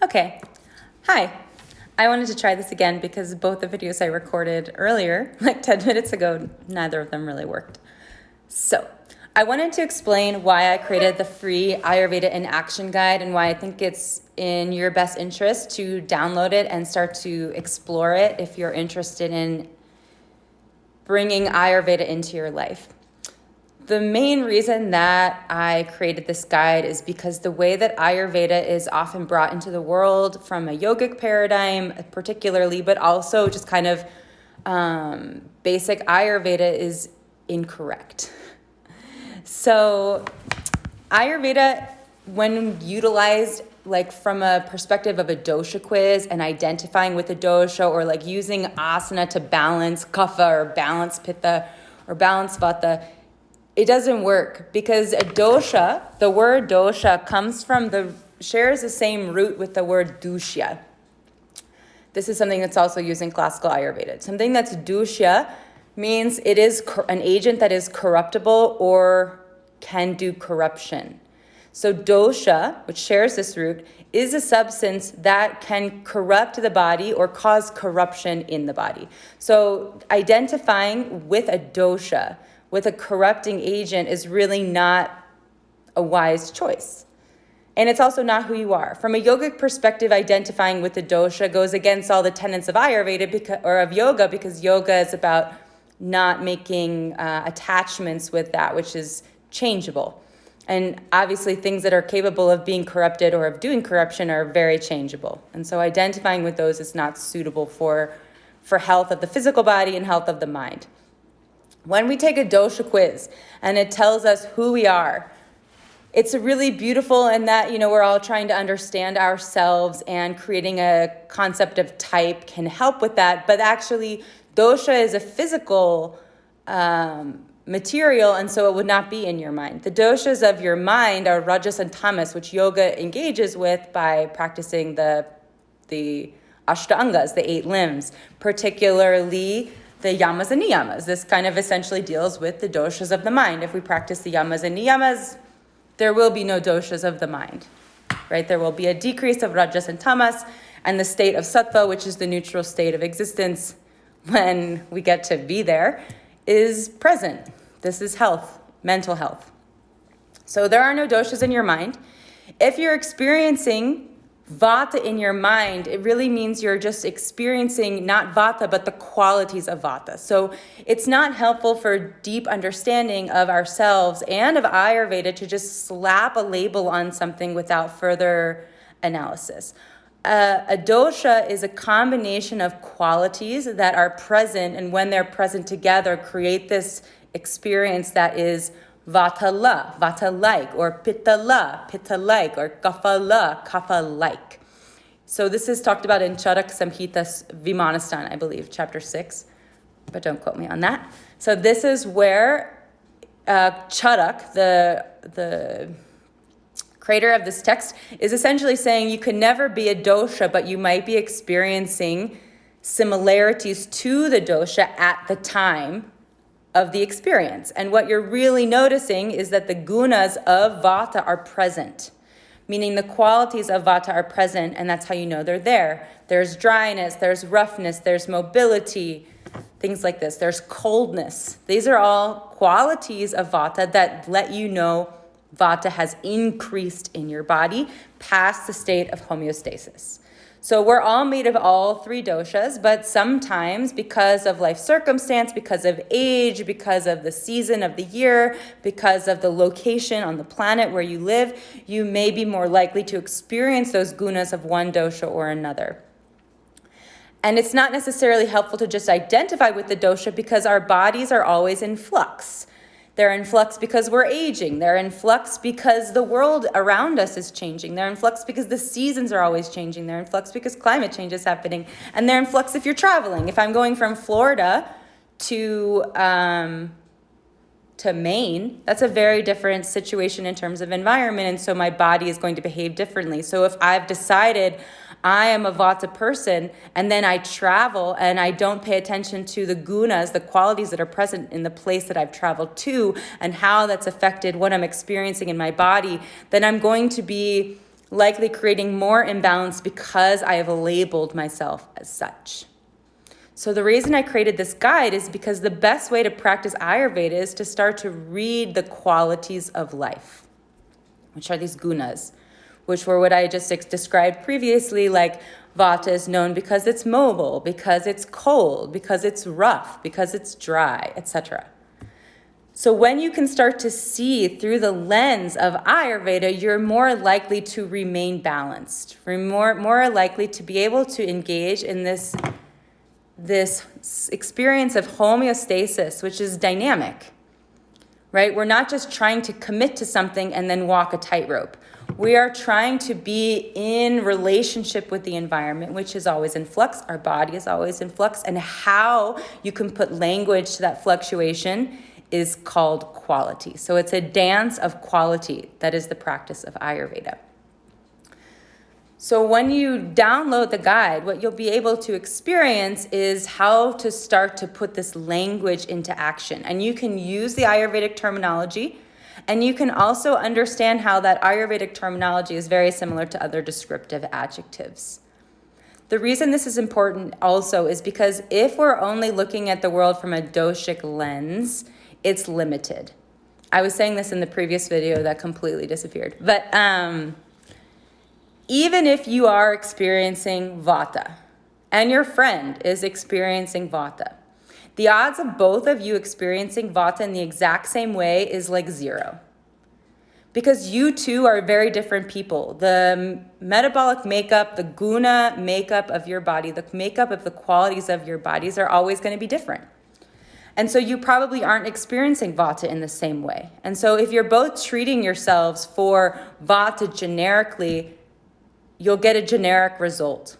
Okay, hi. I wanted to try this again because both the videos I recorded earlier, like 10 minutes ago, neither of them really worked. So I wanted to explain why I created the free Ayurveda in Action Guide and why I think it's in your best interest to download it and start to explore it if you're interested in bringing Ayurveda into your life. The main reason that I created this guide is because the way that Ayurveda is often brought into the world from a yogic paradigm particularly, but also just kind of basic Ayurveda is incorrect. So Ayurveda, when utilized like from a perspective of a dosha quiz and identifying with a dosha or like using asana to balance kapha or balance pitta or balance vata, it doesn't work because a dosha, the word dosha shares the same root with the word dushya. This is something that's also used in classical Ayurveda. Something that's dushya means it is an agent that is corruptible or can do corruption. So dosha, which shares this root, is a substance that can corrupt the body or cause corruption in the body. So identifying with a dosha, with a corrupting agent, is really not a wise choice. And it's also not who you are. From a yogic perspective, identifying with the dosha goes against all the tenets of Ayurveda or of yoga, because yoga is about not making attachments with that which is changeable. And obviously things that are capable of being corrupted or of doing corruption are very changeable. And so identifying with those is not suitable for health of the physical body and health of the mind. When we take a dosha quiz and it tells us who we are, it's really beautiful in that, we're all trying to understand ourselves, and creating a concept of type can help with that. But actually, dosha is a physical material, and so it would not be in your mind. The doshas of your mind are rajas and tamas, which yoga engages with by practicing the ashtangas, the 8 limbs, particularly the yamas and niyamas. This kind of essentially deals with the doshas of the mind. If we practice the yamas and niyamas, there will be no doshas of the mind, right? There will be a decrease of rajas and tamas, and the state of sattva, which is the neutral state of existence when we get to be there, is present. This is health, mental health. So there are no doshas in your mind. If you're experiencing vata in your mind, it really means you're just experiencing not vata, but the qualities of vata. So it's not helpful for deep understanding of ourselves and of Ayurveda to just slap a label on something without further analysis. A dosha is a combination of qualities that are present, and when they're present together, create this experience that is vata-la, vata-like, or pitta-la, pitta-like, or kapha-la, kapha-like. So this is talked about in Charak Samhita Vimanasthana, I believe, chapter 6, but don't quote me on that. So this is where Charak, the creator of this text, is essentially saying you can never be a dosha, but you might be experiencing similarities to the dosha at the time of the experience. And what you're really noticing is that the gunas of vata are present, meaning the qualities of vata are present, and that's how you know they're there. There's dryness, there's roughness, there's mobility, things like this. There's coldness. These are all qualities of vata that let you know vata has increased in your body past the state of homeostasis. So we're all made of all 3 doshas, but sometimes because of life circumstance, because of age, because of the season of the year, because of the location on the planet where you live, you may be more likely to experience those gunas of one dosha or another. And it's not necessarily helpful to just identify with the dosha because our bodies are always in flux. They're in flux because we're aging. They're in flux because the world around us is changing. They're in flux because the seasons are always changing. They're in flux because climate change is happening. And they're in flux if you're traveling. If I'm going from Florida to Maine, that's a very different situation in terms of environment. And so my body is going to behave differently. So if I've decided I am a vata person, and then I travel and I don't pay attention to the gunas, the qualities that are present in the place that I've traveled to, and how that's affected what I'm experiencing in my body, then I'm going to be likely creating more imbalance because I have labeled myself as such. So the reason I created this guide is because the best way to practice Ayurveda is to start to read the qualities of life, which are these gunas, which were what I just described previously, like Vata is known because it's mobile, because it's cold, because it's rough, because it's dry, etc. So when you can start to see through the lens of Ayurveda, you're more likely to remain balanced. You're more likely to be able to engage in this experience of homeostasis, which is dynamic, right? We're not just trying to commit to something and then walk a tightrope. We are trying to be in relationship with the environment, which is always in flux. Our body is always in flux. And how you can put language to that fluctuation is called quality. So it's a dance of quality. That is the practice of Ayurveda. So when you download the guide, what you'll be able to experience is how to start to put this language into action. And you can use the Ayurvedic terminology, and you can also understand how that Ayurvedic terminology is very similar to other descriptive adjectives. The reason this is important also is because if we're only looking at the world from a doshic lens, it's limited. I was saying this in the previous video that completely disappeared. But even if you are experiencing Vata and your friend is experiencing Vata, the odds of both of you experiencing Vata in the exact same way is like 0. Because you two are very different people. The metabolic makeup, the guna makeup of your body, the makeup of the qualities of your bodies are always going to be different. And so you probably aren't experiencing Vata in the same way. And so if you're both treating yourselves for Vata generically, you'll get a generic result.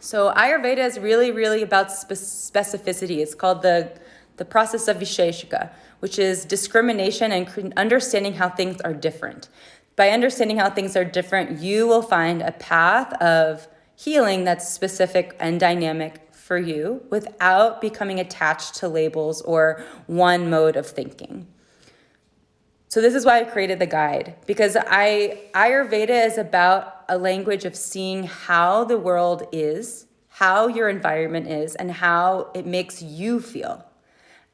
So Ayurveda is really, really about specificity. It's called the process of Visheshika, which is discrimination and understanding how things are different. By understanding how things are different, you will find a path of healing that's specific and dynamic for you without becoming attached to labels or one mode of thinking. So this is why I created the guide, because Ayurveda is about a language of seeing how the world is, how your environment is, and how it makes you feel,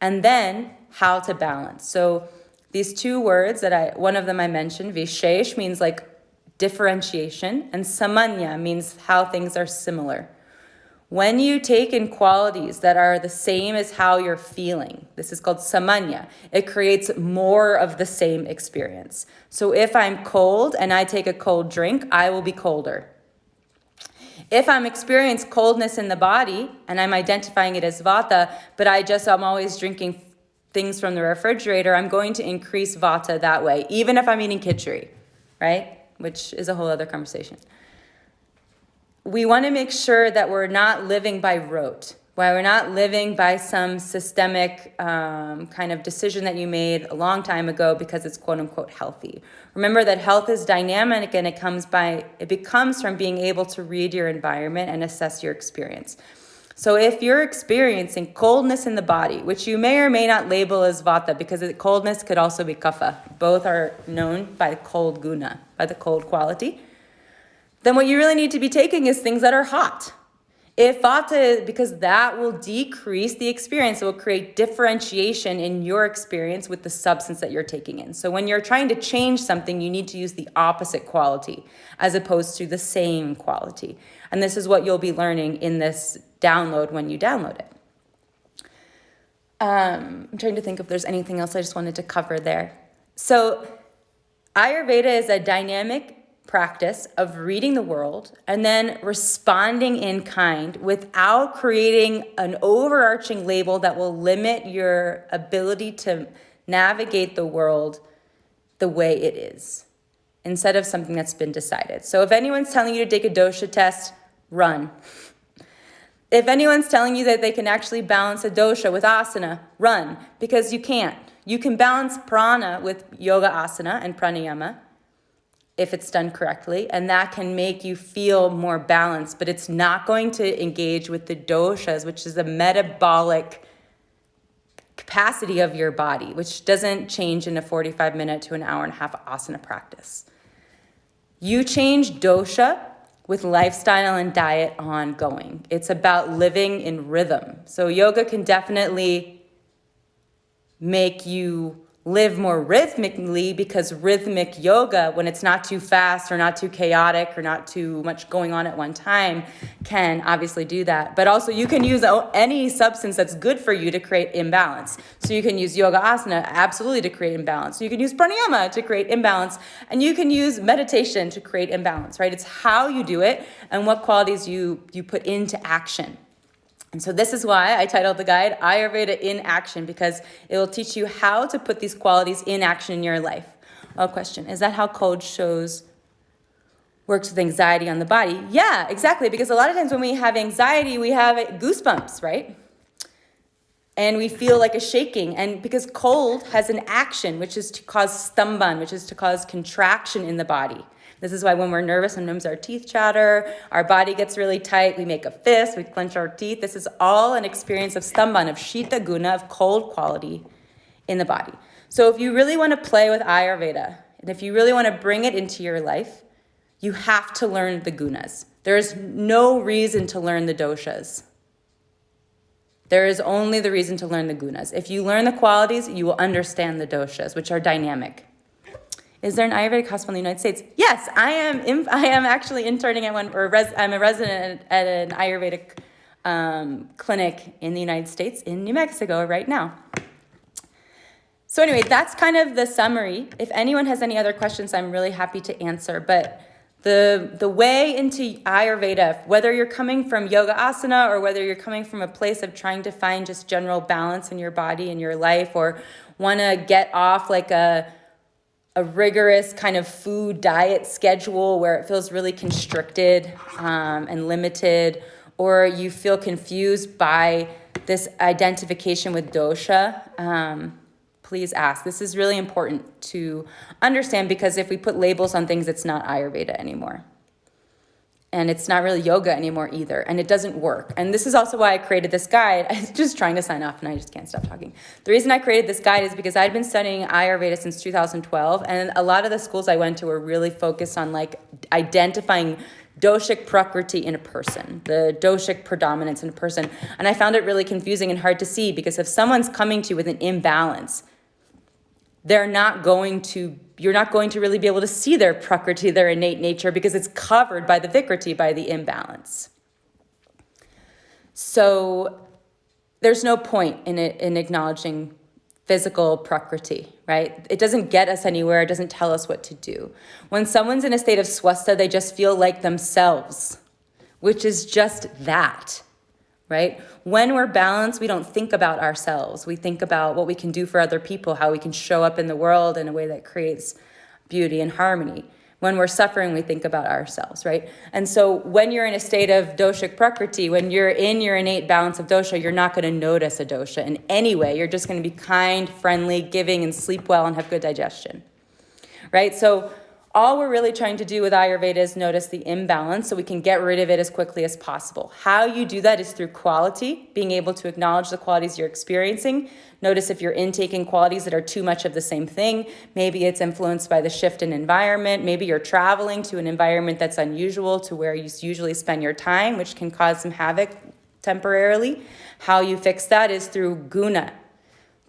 and then how to balance. So these two words one of them I mentioned, Vishesh means like differentiation, and Samanya means how things are similar. When you take in qualities that are the same as how you're feeling, this is called samanya, it creates more of the same experience. So if I'm cold and I take a cold drink, I will be colder. If I'm experiencing coldness in the body and I'm identifying it as vata, but I'm always drinking things from the refrigerator, I'm going to increase vata that way, even if I'm eating khichdi, right? Which is a whole other conversation. We want to make sure that we're not living by rote, why we're not living by some systemic kind of decision that you made a long time ago because it's quote unquote healthy. Remember that health is dynamic, and it becomes from being able to read your environment and assess your experience. So if you're experiencing coldness in the body, which you may or may not label as vata, because coldness could also be kapha, both are known by cold guna, by the cold quality, then what you really need to be taking is things that are hot. If vata, because that will decrease the experience, it will create differentiation in your experience with the substance that you're taking in. So when you're trying to change something, you need to use the opposite quality as opposed to the same quality. And this is what you'll be learning in this download when you download it. I'm trying to think if there's anything else I just wanted to cover there. So Ayurveda is a dynamic practice of reading the world and then responding in kind without creating an overarching label that will limit your ability to navigate the world the way it is, instead of something that's been decided. So if anyone's telling you to take a dosha test, run. If anyone's telling you that they can actually balance a dosha with asana, run, because you can't. You can balance prana with yoga asana and pranayama, if it's done correctly, and that can make you feel more balanced, but it's not going to engage with the doshas, which is the metabolic capacity of your body, which doesn't change in a 45-minute to an hour and a half asana practice. You change dosha with lifestyle and diet ongoing. It's about living in rhythm. So yoga can definitely make you live more rhythmically, because rhythmic yoga, when it's not too fast or not too chaotic or not too much going on at one time, can obviously do that. But also you can use any substance that's good for you to create imbalance. So you can use yoga asana absolutely to create imbalance. You can use pranayama to create imbalance, and you can use meditation to create imbalance, right? It's how you do it and what qualities you put into action. And so this is why I titled the guide Ayurveda in Action, because it will teach you how to put these qualities in action in your life. Oh, question. Is that how cold shows works with anxiety on the body? Yeah, exactly. Because a lot of times when we have anxiety, we have goosebumps, right? And we feel like a shaking. And because cold has an action, which is to cause stamban, which is to cause contraction in the body. This is why when we're nervous, sometimes our teeth chatter, our body gets really tight, we make a fist, we clench our teeth. This is all an experience of stamban, of shita guna, of cold quality in the body. So if you really want to play with Ayurveda, and if you really want to bring it into your life, you have to learn the gunas. There is no reason to learn the doshas. There is only the reason to learn the gunas. If you learn the qualities, you will understand the doshas, which are dynamic. Is there an Ayurvedic hospital in the United States? Yes, I am actually interning at one, I'm a resident at an Ayurvedic clinic in the United States, in New Mexico right now. So anyway, that's kind of the summary. If anyone has any other questions, I'm really happy to answer. But the way into Ayurveda, whether you're coming from yoga asana or whether you're coming from a place of trying to find just general balance in your body and your life, or want to get off like a rigorous kind of food diet schedule where it feels really constricted and limited, or you feel confused by this identification with dosha, please ask. This is really important to understand, because if we put labels on things, it's not Ayurveda anymore. And it's not really yoga anymore either. And it doesn't work. And this is also why I created this guide. I was just trying to sign off and I just can't stop talking. The reason I created this guide is because I'd been studying Ayurveda since 2012. And a lot of the schools I went to were really focused on like identifying doshic prakriti in a person, the doshic predominance in a person. And I found it really confusing and hard to see, because if someone's coming to you with an imbalance, you're not going to really be able to see their prakriti, their innate nature, because it's covered by the vikriti, by the imbalance. So there's no point in acknowledging physical prakriti, right? It doesn't get us anywhere. It doesn't tell us what to do. When someone's in a state of swastha, they just feel like themselves, which is just that. Right? When we're balanced, we don't think about ourselves. We think about what we can do for other people, how we can show up in the world in a way that creates beauty and harmony. When we're suffering, we think about ourselves, right? And so when you're in a state of doshic prakriti, when you're in your innate balance of dosha, you're not going to notice a dosha in any way. You're just going to be kind, friendly, giving, and sleep well and have good digestion, right? So all we're really trying to do with Ayurveda is notice the imbalance so we can get rid of it as quickly as possible. How you do that is through quality, being able to acknowledge the qualities you're experiencing. Notice if you're intaking qualities that are too much of the same thing. Maybe it's influenced by the shift in environment. Maybe you're traveling to an environment that's unusual to where you usually spend your time, which can cause some havoc temporarily. How you fix that is through guna,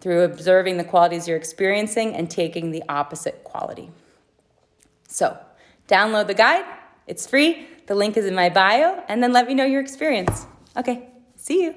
through observing the qualities you're experiencing and taking the opposite quality. So download the guide. It's free. The link is in my bio. And then let me know your experience. Okay, see you.